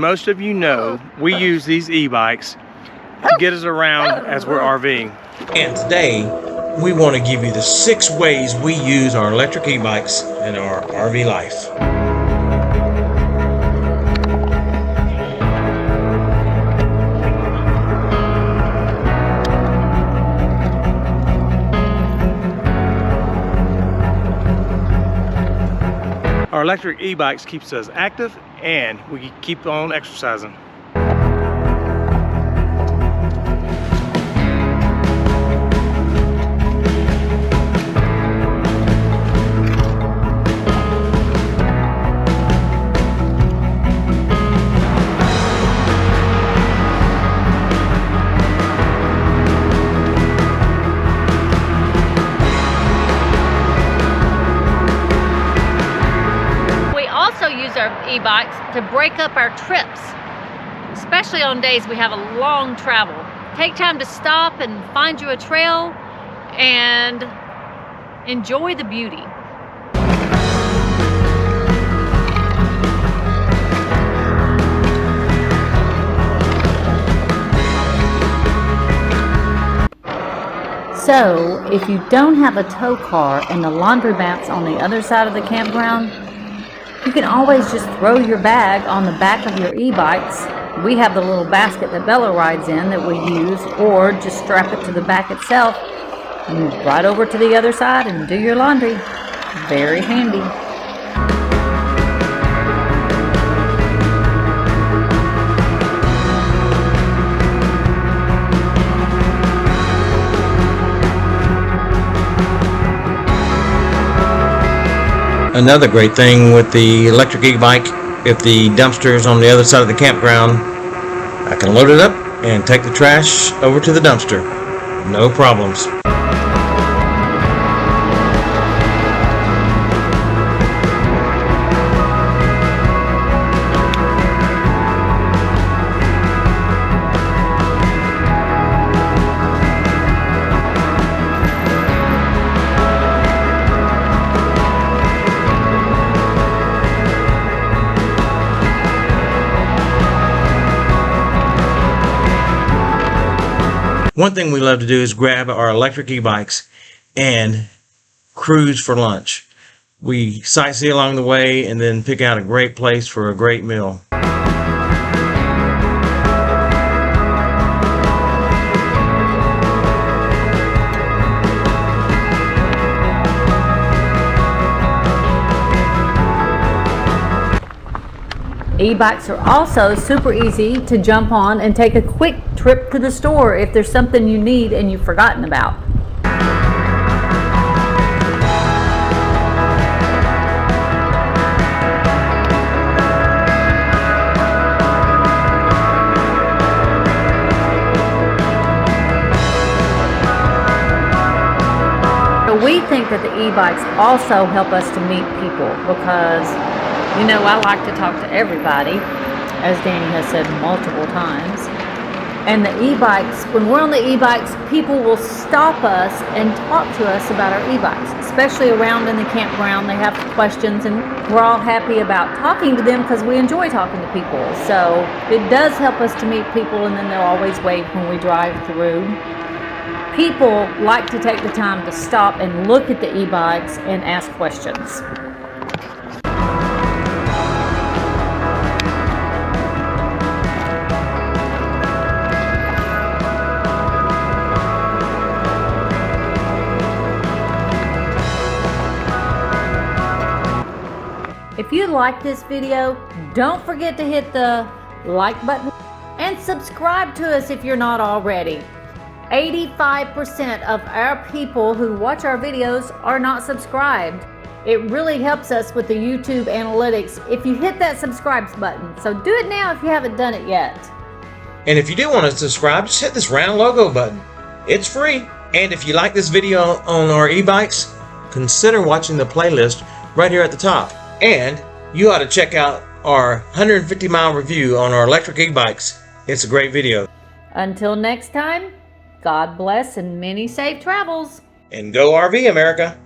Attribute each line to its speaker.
Speaker 1: most of you know, we use these e-bikes to get us around as we're RVing.
Speaker 2: And today, we want to give you the 6 ways we use our electric e-bikes in our RV life.
Speaker 1: Our electric e-bikes keeps us active and we keep on exercising.
Speaker 3: E-bikes to break up our trips, especially on days we have a long travel. Take time to stop and find you a trail and enjoy the beauty.
Speaker 4: So, if you don't have a tow car and the laundromat's on the other side of the campground, you can always just throw your bag on the back of your e-bikes. We have the little basket that Bella rides in that we use, or just strap it to the back itself and ride over to the other side and do your laundry. Very handy.
Speaker 2: Another great thing with the electric e-bike, if the dumpster is on the other side of the campground, I can load it up and take the trash over to the dumpster. No problems. One thing we love to do is grab our electric e-bikes and cruise for lunch. We sightsee along the way and then pick out a great place for a great meal.
Speaker 4: E-bikes are also super easy to jump on and take a quick trip to the store if there's something you need and you've forgotten about. We think that the e-bikes also help us to meet people because, you know, I like to talk to everybody, as Danny has said multiple times. And the e-bikes, when we're on the e-bikes, people will stop us and talk to us about our e-bikes, especially around in the campground. They have questions and we're all happy about talking to them because we enjoy talking to people. So it does help us to meet people, and then they'll always wave when we drive through. People like to take the time to stop and look at the e-bikes and ask questions. If you like this video, don't forget to hit the like button and subscribe to us if you're not already. 85% of our people who watch our videos are not subscribed. It really helps us with the YouTube analytics if you hit that subscribe button. So do it now if you haven't done it yet.
Speaker 2: And if you do want to subscribe, just hit this round logo button. It's free. And if you like this video on our e-bikes, consider watching the playlist right here at the top. And you ought to check out our 150-mile review on our electric e-bikes. It's a great video.
Speaker 4: Until next time, God bless and many safe travels.
Speaker 2: And go RV, America.